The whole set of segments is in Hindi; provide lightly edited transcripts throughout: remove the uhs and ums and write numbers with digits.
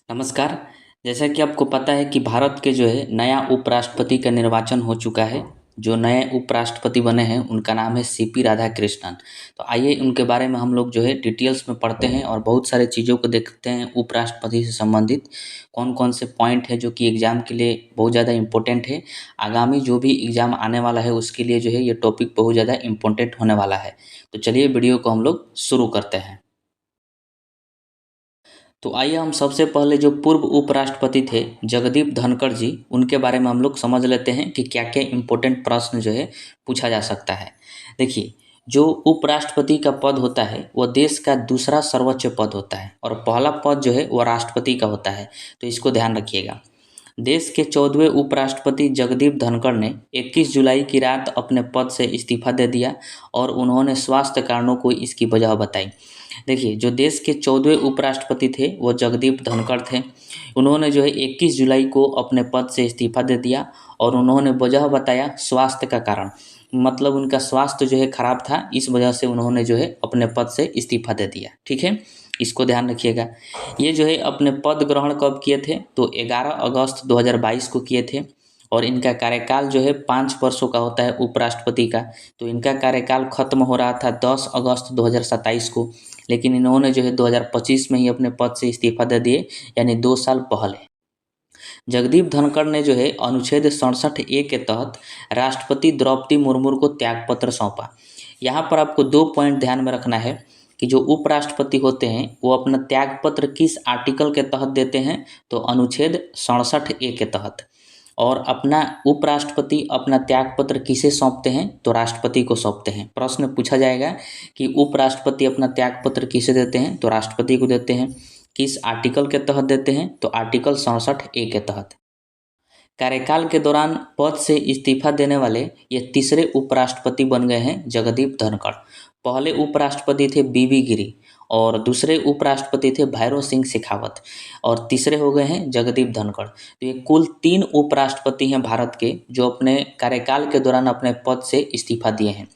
नमस्कार। जैसा कि आपको पता है कि भारत के जो है नया उपराष्ट्रपति का निर्वाचन हो चुका है। जो नए उपराष्ट्रपति बने हैं उनका नाम है सीपी राधाकृष्णन। तो आइए उनके बारे में हम लोग जो है डिटेल्स में पढ़ते हैं और बहुत सारे चीज़ों को देखते हैं उपराष्ट्रपति से संबंधित कौन कौन से पॉइंट है जो कि एग्ज़ाम के लिए बहुत ज़्यादा इम्पोर्टेंट है। आगामी जो भी एग्ज़ाम आने वाला है उसके लिए जो है ये टॉपिक बहुत ज़्यादा इम्पोर्टेंट होने वाला है। तो चलिए वीडियो को हम लोग शुरू करते हैं। तो आइए हम सबसे पहले जो पूर्व उपराष्ट्रपति थे जगदीप धनखड़ जी उनके बारे में हम लोग समझ लेते हैं कि क्या क्या इम्पोर्टेंट प्रश्न जो है पूछा जा सकता है। देखिए, जो उपराष्ट्रपति का पद होता है वह देश का दूसरा सर्वोच्च पद होता है और पहला पद जो है वह राष्ट्रपति का होता है। तो इसको ध्यान रखिएगा। देश के 14वें उपराष्ट्रपति जगदीप धनखड़ ने 21 जुलाई की रात अपने पद से इस्तीफा दे दिया और उन्होंने स्वास्थ्य कारणों को इसकी वजह बताई। देखिए, जो देश के 14वें उपराष्ट्रपति थे वो जगदीप धनखड़ थे। उन्होंने जो है 21 जुलाई को अपने पद से इस्तीफा दे दिया और उन्होंने वजह बताया स्वास्थ्य का कारण। मतलब उनका स्वास्थ्य जो है खराब था, इस वजह से उन्होंने जो है अपने पद से इस्तीफा दे दिया। ठीक है, इसको ध्यान रखिएगा। ये जो है अपने पद ग्रहण कब किए थे? तो 11 अगस्त 2022 को किए थे और इनका कार्यकाल जो है 5 वर्षों का होता है उपराष्ट्रपति का। तो इनका कार्यकाल खत्म हो रहा था 10 अगस्त 2027 को, लेकिन इन्होंने जो है 2025 में ही अपने पद से इस्तीफा दे दिए, यानी 2 साल पहले। जगदीप धनखड़ ने जो है अनुच्छेद 67 ए के तहत राष्ट्रपति द्रौपदी मुर्मू को त्यागपत्र सौंपा। यहाँ पर आपको 2 पॉइंट ध्यान में रखना है कि जो उपराष्ट्रपति होते हैं वो अपना त्यागपत्र किस आर्टिकल के तहत देते हैं? तो अनुच्छेद 67 ए के तहत। और अपना उपराष्ट्रपति अपना त्यागपत्र किसे सौंपते हैं? तो राष्ट्रपति को सौंपते हैं। प्रश्न पूछा जाएगा कि उपराष्ट्रपति अपना त्यागपत्र किसे देते हैं? तो राष्ट्रपति को देते हैं। किस आर्टिकल के तहत देते हैं? तो आर्टिकल 67 ए के तहत। कार्यकाल के दौरान पद से इस्तीफा देने वाले ये तीसरे उपराष्ट्रपति बन गए हैं जगदीप धनखड़। पहले उपराष्ट्रपति थे बीबी गिरी और दूसरे उपराष्ट्रपति थे भैरों सिंह शेखावत और तीसरे हो गए हैं जगदीप धनखड़। तो ये कुल 3 उपराष्ट्रपति हैं भारत के जो अपने कार्यकाल के दौरान अपने पद से इस्तीफा दिए हैं।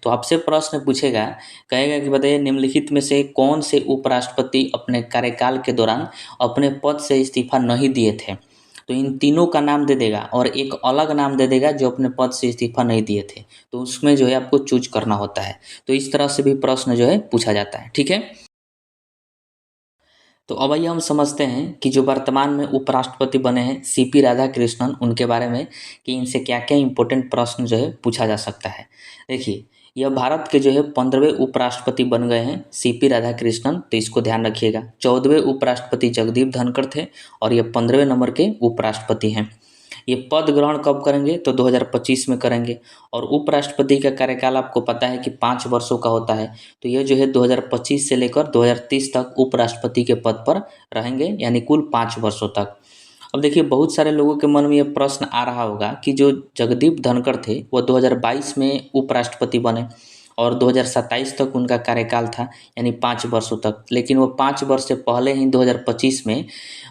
तो आपसे प्रश्न पूछेगा, कहेगा कि बताइए निम्नलिखित में से कौन से उपराष्ट्रपति अपने कार्यकाल के दौरान अपने पद से इस्तीफा नहीं दिए थे? तो इन तीनों का नाम दे देगा और एक अलग नाम दे देगा जो अपने पद से इस्तीफा नहीं दिए थे। तो उसमें जो है आपको चूज करना होता है। तो इस तरह से भी प्रश्न जो है पूछा जाता है। ठीक है, तो अब आइए हम समझते हैं कि जो वर्तमान में उपराष्ट्रपति बने हैं सीपी राधाकृष्णन, उनके बारे में कि इनसे क्या क्या इंपॉर्टेंट प्रश्न जो है पूछा जा सकता है। देखिए, यह भारत के जो है 15वें उपराष्ट्रपति बन गए हैं सीपी राधाकृष्णन। तो इसको ध्यान रखिएगा। 14वें उपराष्ट्रपति जगदीप धनखड़ थे और ये 15वें नंबर के उपराष्ट्रपति हैं। ये पद ग्रहण कब करेंगे? तो 2025 में करेंगे। और उपराष्ट्रपति का कार्यकाल आपको पता है कि 5 वर्षों का होता है। तो ये जो है 2025 से लेकर 2030 तक उपराष्ट्रपति के पद पर रहेंगे, यानी कुल 5 वर्षों तक। अब देखिए, बहुत सारे लोगों के मन में ये प्रश्न आ रहा होगा कि जो जगदीप धनखड़ थे वो 2022 में उपराष्ट्रपति बने और 2027 तक उनका कार्यकाल था, यानी 5 वर्षों तक। लेकिन वो 5 वर्ष से पहले ही 2025 में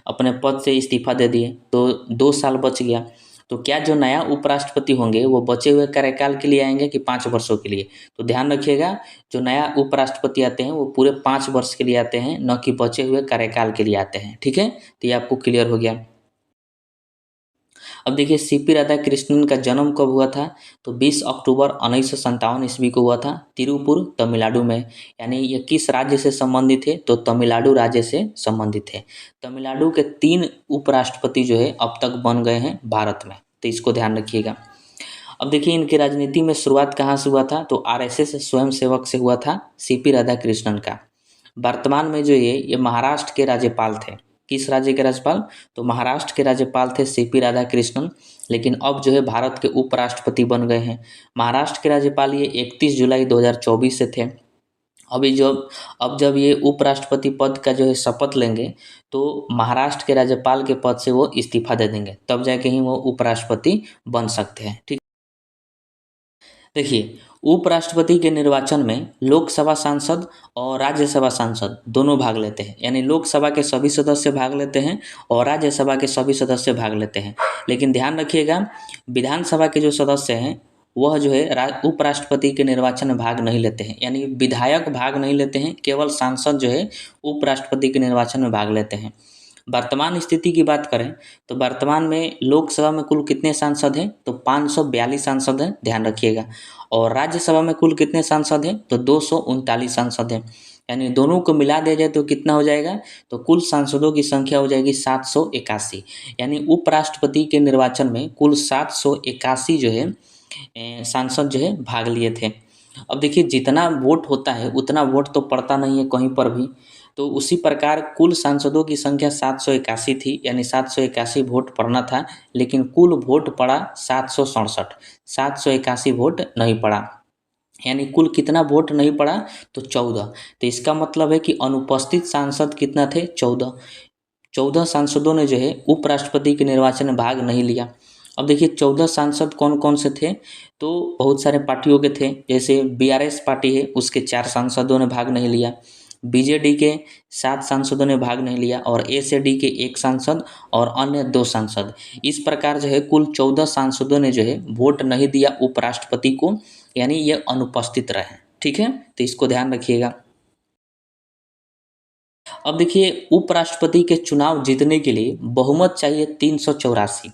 अपने पद से इस्तीफा दे दिए, तो 2 साल बच गया। तो क्या जो नया उपराष्ट्रपति होंगे वो बचे हुए कार्यकाल के लिए आएंगे कि 5 वर्षों के लिए? तो ध्यान रखिएगा, जो नया उपराष्ट्रपति आते हैं वो पूरे 5 वर्ष के लिए आते हैं, न कि बचे हुए कार्यकाल के लिए आते हैं। ठीक है, तो ये आपको क्लियर हो गया। अब देखिए, सीपी राधाकृष्णन का जन्म कब हुआ था? तो 20 अक्टूबर 1957 ईस्वी को हुआ था, तिरुपुर तमिलनाडु में। यानी ये किस राज्य से संबंधित है? तो तमिलनाडु राज्य से संबंधित है। तमिलनाडु के 3 उपराष्ट्रपति जो है अब तक बन गए हैं भारत में। तो इसको ध्यान रखिएगा। अब देखिए, इनकी राजनीति में शुरुआत कहाँ से हुआ था? तो आरएसएस स्वयंसेवक से हुआ था सीपी राधाकृष्णन का। वर्तमान में जो ये महाराष्ट्र के राज्यपाल थे। किस राज्य के राज्यपाल? तो महाराष्ट्र के राज्यपाल थे सीपी राधाकृष्णन। लेकिन अब जो है भारत के उपराष्ट्रपति बन गए हैं। महाराष्ट्र के राज्यपाल ये 31 जुलाई 2024 से थे। अभी अब जब ये उपराष्ट्रपति पद का जो है शपथ लेंगे तो महाराष्ट्र के राज्यपाल के पद से वो इस्तीफा दे देंगे, तब जाके ही वो उपराष्ट्रपति बन सकते हैं। ठीक, देखिए, उपराष्ट्रपति के निर्वाचन में लोकसभा सांसद और राज्यसभा सांसद दोनों भाग लेते हैं। यानी लोकसभा के सभी सदस्य भाग लेते हैं और राज्यसभा के सभी सदस्य भाग लेते हैं। लेकिन ध्यान रखिएगा, विधानसभा के जो सदस्य हैं वह जो है उपराष्ट्रपति के निर्वाचन में भाग नहीं लेते हैं। यानी विधायक भाग नहीं लेते हैं, केवल सांसद जो है उपराष्ट्रपति के निर्वाचन में भाग लेते हैं। वर्तमान स्थिति की बात करें तो वर्तमान में लोकसभा में कुल कितने सांसद हैं, तो 542 सांसद हैं, ध्यान रखिएगा। और राज्यसभा में कुल कितने सांसद हैं, तो 239 सांसद हैं। यानी दोनों को मिला दिया जाए तो कितना हो जाएगा, तो कुल सांसदों की संख्या हो जाएगी 781। यानी उपराष्ट्रपति के निर्वाचन में कुल 781 जो है सांसद जो है भाग लिए थे। अब देखिए जितना वोट होता है उतना वोट तो पड़ता नहीं है कहीं पर भी, तो उसी प्रकार कुल सांसदों की संख्या 781 थी, यानी 781 वोट पड़ना था, लेकिन कुल वोट पड़ा 767, 781 वोट नहीं पड़ा। यानी कुल कितना वोट नहीं पड़ा, तो 14। तो इसका मतलब है कि अनुपस्थित सांसद कितना थे, 14। 14 सांसदों ने जो है उपराष्ट्रपति के निर्वाचन में भाग नहीं लिया। अब देखिए 14 सांसद कौन कौन से थे, तो बहुत सारे पार्टियों के थे, जैसे बीआरएस पार्टी है उसके 4 सांसदों ने भाग नहीं लिया, बीजेडी के 7 सांसदों ने भाग नहीं लिया, और एसएडी के 1 सांसद और अन्य 2 सांसद। इस प्रकार जो है कुल 14 सांसदों ने जो है वोट नहीं दिया उपराष्ट्रपति को, यानी ये अनुपस्थित रहे। ठीक है, तो इसको ध्यान रखिएगा। अब देखिए उपराष्ट्रपति के चुनाव जीतने के लिए बहुमत चाहिए 384।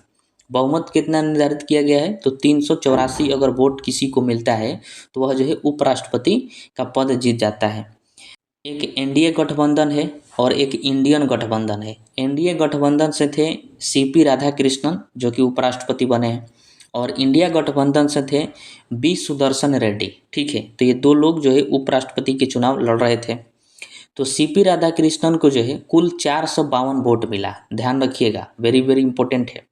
बहुमत कितना निर्धारित किया गया है, तो 384 अगर वोट किसी को मिलता है तो वह जो है उपराष्ट्रपति का पद जीत जाता है। एक एनडीए गठबंधन है और एक इंडियन गठबंधन है। एनडीए गठबंधन से थे सीपी राधाकृष्णन जो कि उपराष्ट्रपति बने हैं, और इंडिया गठबंधन से थे बी सुदर्शन रेड्डी। ठीक है, तो ये 2 लोग जो है उपराष्ट्रपति के चुनाव लड़ रहे थे। तो सीपी राधाकृष्णन को जो है कुल 452 वोट मिला, ध्यान रखिएगा, वेरी वेरी इंपॉर्टेंट है।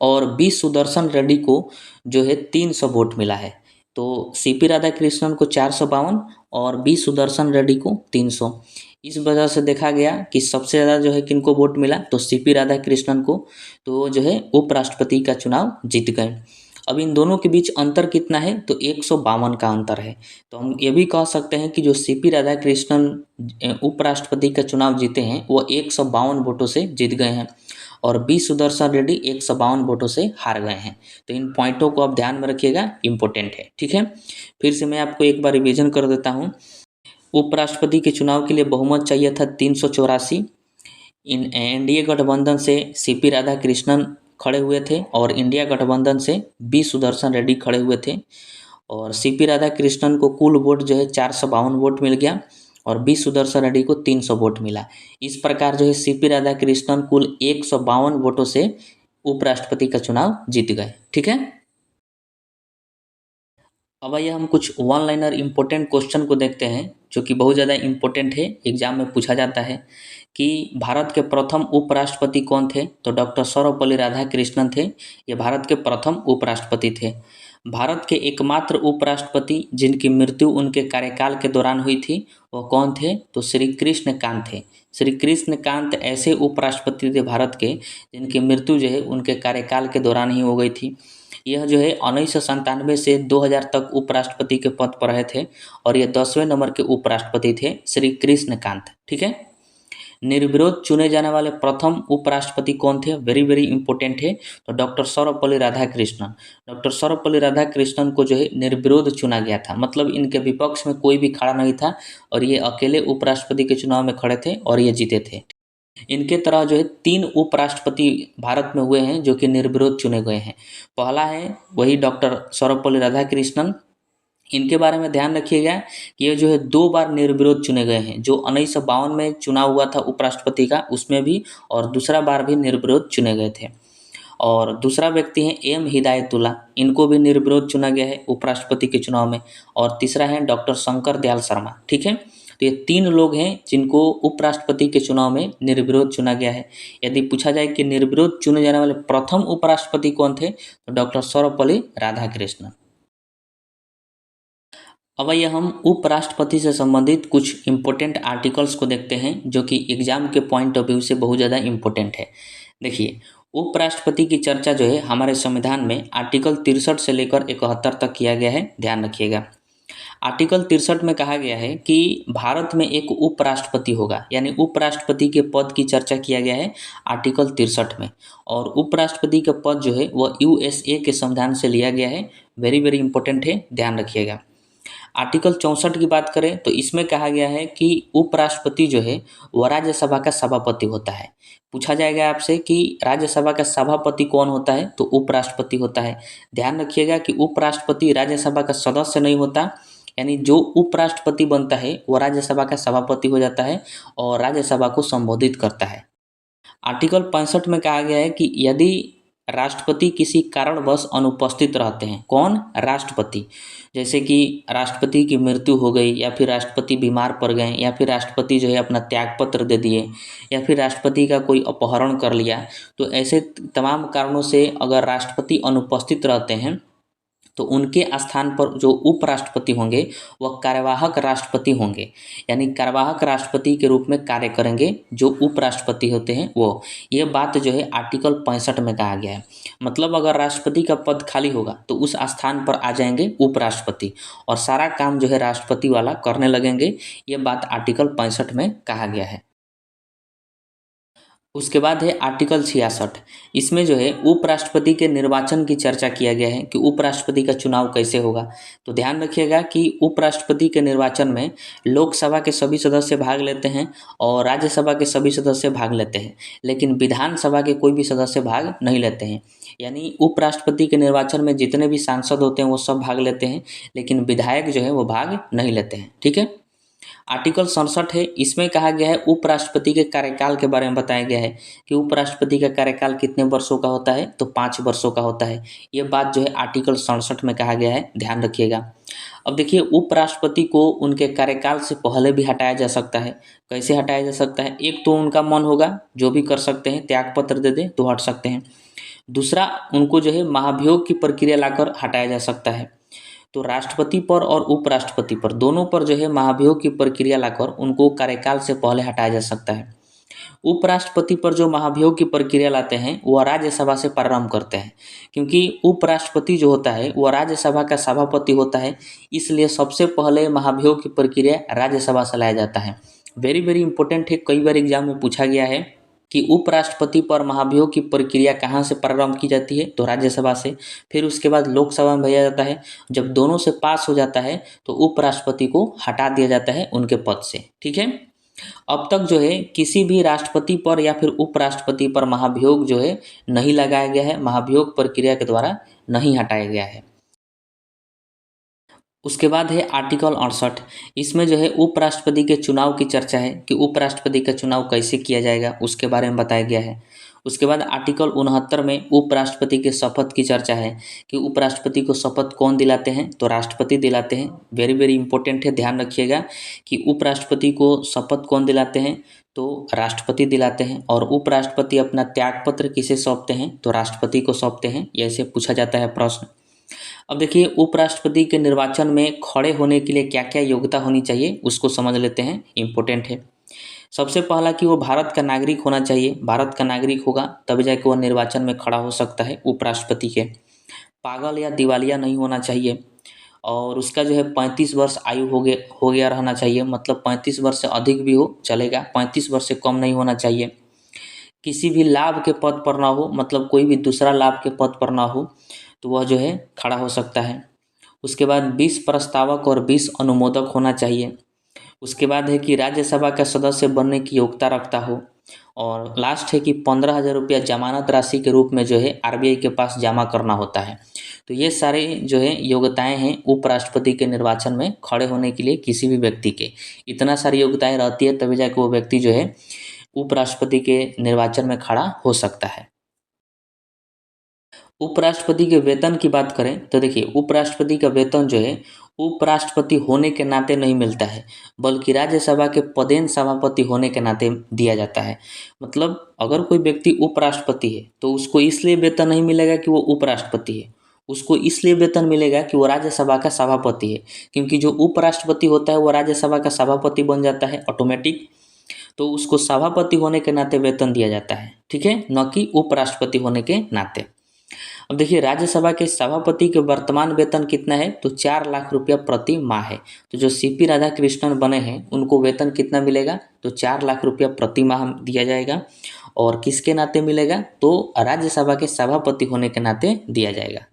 और बी सुदर्शन रेड्डी को जो है 300 वोट मिला है। तो सीपी राधाकृष्णन को 452 और बी सुदर्शन रेड्डी को 300। इस वजह से देखा गया कि सबसे ज़्यादा जो है किनको वोट मिला, तो सीपी राधाकृष्णन को, तो जो है उपराष्ट्रपति का चुनाव जीत गए। अब इन दोनों के बीच अंतर कितना है, तो 152 का अंतर है। तो हम ये भी कह सकते हैं कि जो सीपी राधाकृष्णन उपराष्ट्रपति का चुनाव जीते हैं वो 152 वोटों से जीत गए हैं, और बी सुदर्शन रेड्डी 152 वोटों से हार गए हैं। तो इन पॉइंटों को आप ध्यान में रखिएगा, इंपॉर्टेंट है। ठीक है, फिर से मैं आपको एक बार रिवीजन कर देता हूँ। उपराष्ट्रपति के चुनाव के लिए बहुमत चाहिए था 384। इन एनडीए गठबंधन से सीपी राधाकृष्णन खड़े हुए थे और इंडिया गठबंधन से बी सुदर्शन रेड्डी खड़े हुए थे, और सीपी राधाकृष्णन को कुल वोट जो है 452 वोट मिल गया और बी सुदर्शन रेड्डी को 300 वोट मिला। इस प्रकार जो है सीपी राधाकृष्णन कुल 152 वोटों से उपराष्ट्रपति का चुनाव जीत गए। ठीक है, अब आइए हम कुछ वन लाइनर इम्पोर्टेंट क्वेश्चन को देखते हैं जो कि बहुत ज़्यादा इम्पोर्टेंट है, एग्जाम में पूछा जाता है कि भारत के प्रथम उपराष्ट्रपति कौन थे, तो डॉक्टर सर्वपल्ली राधाकृष्णन थे। ये भारत के प्रथम उपराष्ट्रपति थे। भारत के एकमात्र उपराष्ट्रपति जिनकी मृत्यु उनके कार्यकाल के दौरान हुई थी वो कौन थे, तो श्री कृष्णकांत थे। श्री कृष्णकांत ऐसे उपराष्ट्रपति थे भारत के जिनकी मृत्यु जो है उनके कार्यकाल के दौरान ही हो गई थी। यह जो है 1997 से 2000 तक उपराष्ट्रपति के पद पर रहे थे और ये 10वें नंबर के उपराष्ट्रपति थे श्री कृष्णकांत। ठीक है, निर्विरोध चुने जाने वाले प्रथम उपराष्ट्रपति कौन थे, वेरी वेरी इंपॉर्टेंट है, तो डॉक्टर सर्वपल्ली राधाकृष्णन। डॉक्टर सर्वपल्ली राधाकृष्णन को जो है निर्विरोध चुना गया था, मतलब इनके विपक्ष में कोई भी खड़ा नहीं था और ये अकेले उपराष्ट्रपति के चुनाव में खड़े थे और ये जीते थे। इनके तरह जो है 3 उपराष्ट्रपति भारत में हुए हैं जो कि निर्विरोध चुने गए हैं। पहला है वही डॉक्टर सर्वपल्ली राधाकृष्णन। इनके बारे में ध्यान रखिएगा कि ये जो है 2 बार निर्विरोध चुने गए हैं, जो 1952 में चुनाव हुआ था उपराष्ट्रपति का उसमें भी, और दूसरा बार भी निर्विरोध चुने गए थे। और दूसरा व्यक्ति हैं एम हिदायतुल्ला, इनको भी निर्विरोध चुना गया है उपराष्ट्रपति के चुनाव में। और तीसरा है डॉक्टर शंकर दयाल शर्मा। ठीक है, तो ये 3 लोग हैं जिनको उपराष्ट्रपति के चुनाव में निर्विरोध चुना गया है। यदि पूछा जाए कि निर्विरोध चुने जाने वाले प्रथम उपराष्ट्रपति कौन थे, तो डॉक्टर सर्वपल्ली राधाकृष्णन। अब आइए हम उपराष्ट्रपति से संबंधित कुछ इम्पोर्टेंट आर्टिकल्स को देखते हैं जो कि एग्जाम के पॉइंट ऑफ व्यू से बहुत ज़्यादा इम्पोर्टेंट है। देखिए, उपराष्ट्रपति की चर्चा जो है हमारे संविधान में आर्टिकल 63 से लेकर 71 तक किया गया है, ध्यान रखिएगा। आर्टिकल 63 में कहा गया है कि भारत में एक उपराष्ट्रपति होगा, यानी उपराष्ट्रपति के पद की चर्चा किया गया है आर्टिकल 63 में। और उपराष्ट्रपति का पद जो है वह यूएसए के संविधान से लिया गया है, वेरी वेरी इंपॉर्टेंट है, ध्यान रखिएगा। आर्टिकल 64 की बात करें तो इसमें कहा गया है कि उपराष्ट्रपति जो है वह राज्यसभा का सभापति होता है। पूछा जाएगा आपसे कि राज्यसभा का सभापति कौन होता है, तो उपराष्ट्रपति होता है। ध्यान रखिएगा कि उपराष्ट्रपति राज्यसभा का सदस्य नहीं होता, यानी जो उपराष्ट्रपति बनता है वह राज्यसभा का सभापति हो जाता है और राज्यसभा को संबोधित करता है। आर्टिकल 65 में कहा गया है कि यदि राष्ट्रपति किसी कारणवश अनुपस्थित रहते हैं, कौन? राष्ट्रपति। जैसे कि राष्ट्रपति की मृत्यु हो गई, या फिर राष्ट्रपति बीमार पड़ गए, या फिर राष्ट्रपति जो है अपना त्यागपत्र दे दिए, या फिर राष्ट्रपति का कोई अपहरण कर लिया, तो ऐसे तमाम कारणों से अगर राष्ट्रपति अनुपस्थित रहते हैं तो उनके स्थान पर जो उपराष्ट्रपति होंगे वह कार्यवाहक राष्ट्रपति होंगे, यानी कार्यवाहक राष्ट्रपति के रूप में कार्य करेंगे जो उपराष्ट्रपति होते हैं वो। ये बात जो है आर्टिकल 65 में कहा गया है। मतलब अगर राष्ट्रपति का पद खाली होगा तो उस स्थान पर आ जाएंगे उपराष्ट्रपति और सारा काम जो है राष्ट्रपति वाला करने लगेंगे। ये बात आर्टिकल 65 में कहा गया है। उसके बाद है आर्टिकल 66। इसमें जो है उपराष्ट्रपति के निर्वाचन की चर्चा किया गया है कि उपराष्ट्रपति का चुनाव कैसे होगा। तो ध्यान रखिएगा कि उपराष्ट्रपति के निर्वाचन में लोकसभा के सभी सदस्य भाग लेते हैं और राज्यसभा के सभी सदस्य भाग लेते हैं, लेकिन विधानसभा के कोई भी सदस्य भाग नहीं लेते हैं। यानी उपराष्ट्रपति के निर्वाचन में जितने भी सांसद होते हैं वो सब भाग लेते हैं, लेकिन विधायक जो है वो भाग नहीं लेते हैं। ठीक है। आर्टिकल 67 है, इसमें कहा गया है उपराष्ट्रपति के कार्यकाल के बारे में बताया गया है कि उपराष्ट्रपति का कार्यकाल कितने वर्षों का होता है, तो 5 वर्षों का होता है। ये बात जो है आर्टिकल 67 में कहा गया है, ध्यान रखिएगा। अब देखिए उपराष्ट्रपति को उनके कार्यकाल से पहले भी हटाया जा सकता है। कैसे हटाया जा सकता है? एक तो उनका मन होगा, जो भी कर सकते हैं, त्यागपत्र दे दें तो हट सकते हैं। दूसरा, उनको जो है महाभियोग की प्रक्रिया लाकर हटाया जा सकता है। तो राष्ट्रपति पर और उपराष्ट्रपति पर दोनों पर जो है महाभियोग की प्रक्रिया लाकर उनको कार्यकाल से पहले हटाया जा सकता है। उपराष्ट्रपति पर जो महाभियोग की प्रक्रिया लाते हैं वह राज्यसभा से प्रारंभ करते हैं, क्योंकि उपराष्ट्रपति जो होता है वह राज्यसभा का सभापति होता है, इसलिए सबसे पहले महाभियोग की प्रक्रिया राज्यसभा से लाया जाता है। वेरी वेरी इंपॉर्टेंट है, कई बार एग्जाम में पूछा गया है कि उपराष्ट्रपति पर महाभियोग की प्रक्रिया कहाँ से प्रारंभ की जाती है, तो राज्यसभा से। फिर उसके बाद लोकसभा में भेजा जाता है। जब दोनों से पास हो जाता है तो उपराष्ट्रपति को हटा दिया जाता है उनके पद से। ठीक है। अब तक जो है किसी भी राष्ट्रपति पर या फिर उपराष्ट्रपति पर महाभियोग जो है नहीं लगाया गया है, महाभियोग प्रक्रिया के द्वारा नहीं हटाया गया है। उसके बाद है आर्टिकल 68। इसमें जो है उपराष्ट्रपति के चुनाव की चर्चा है कि उपराष्ट्रपति का चुनाव कैसे किया जाएगा, उसके बारे में बताया गया है। उसके बाद आर्टिकल 69 में उपराष्ट्रपति के शपथ की चर्चा है कि उपराष्ट्रपति को शपथ कौन दिलाते हैं, तो राष्ट्रपति दिलाते हैं। वेरी वेरी इंपॉर्टेंट है, ध्यान रखिएगा कि उपराष्ट्रपति को शपथ कौन दिलाते हैं, तो राष्ट्रपति दिलाते हैं। और उपराष्ट्रपति अपना त्यागपत्र किसे सौंपते हैं, तो राष्ट्रपति को सौंपते हैं। ये ऐसे पूछा जाता है प्रश्न। अब देखिए उपराष्ट्रपति के निर्वाचन में खड़े होने के लिए क्या क्या योग्यता होनी चाहिए उसको समझ लेते हैं, इम्पोर्टेंट है। सबसे पहला कि वो भारत का नागरिक होना चाहिए। भारत का नागरिक होगा तभी जाके वह निर्वाचन में खड़ा हो सकता है उपराष्ट्रपति के। पागल या दिवालिया नहीं होना चाहिए और उसका जो है 35 वर्ष आयु हो गया रहना चाहिए। मतलब 35 वर्ष से अधिक भी हो चलेगा, 35 वर्ष से कम नहीं होना चाहिए। किसी भी लाभ के पद पर ना हो, मतलब कोई भी दूसरा लाभ के पद पर ना हो, तो वह जो है खड़ा हो सकता है। उसके बाद 20 प्रस्तावक और 20 अनुमोदक होना चाहिए। उसके बाद है कि राज्यसभा का सदस्य बनने की योग्यता रखता हो। और लास्ट है कि 15,000 रुपया जमानत राशि के रूप में जो है आरबीआई के पास जमा करना होता है। तो ये सारे जो है योग्यताएं हैं उपराष्ट्रपति के निर्वाचन में खड़े होने के लिए किसी भी व्यक्ति के। इतना सारी योग्यताएं रहती है तभी जाकर वो व्यक्ति जो है उपराष्ट्रपति के निर्वाचन में खड़ा हो सकता है। उपराष्ट्रपति के वेतन की बात करें तो देखिए उपराष्ट्रपति का वेतन जो है उपराष्ट्रपति होने के नाते नहीं मिलता है, बल्कि राज्यसभा के पदेन सभापति होने के नाते दिया जाता है। मतलब अगर कोई व्यक्ति उपराष्ट्रपति है तो उसको इसलिए वेतन नहीं मिलेगा कि वो उपराष्ट्रपति है, उसको इसलिए वेतन मिलेगा कि वो राज्यसभा का सभापति है। क्योंकि जो उपराष्ट्रपति होता है वो राज्यसभा का सभापति बन जाता है ऑटोमेटिक, तो उसको सभापति होने के नाते वेतन दिया जाता है। ठीक है, न कि उपराष्ट्रपति होने के नाते। अब देखिए राज्यसभा के सभापति के वर्तमान वेतन कितना है, तो 4 लाख रुपया प्रति माह है। तो जो सीपी राधाकृष्णन बने हैं उनको वेतन कितना मिलेगा, तो 4 लाख रुपया प्रति माह दिया जाएगा। और किसके नाते मिलेगा, तो राज्यसभा के सभापति होने के नाते दिया जाएगा।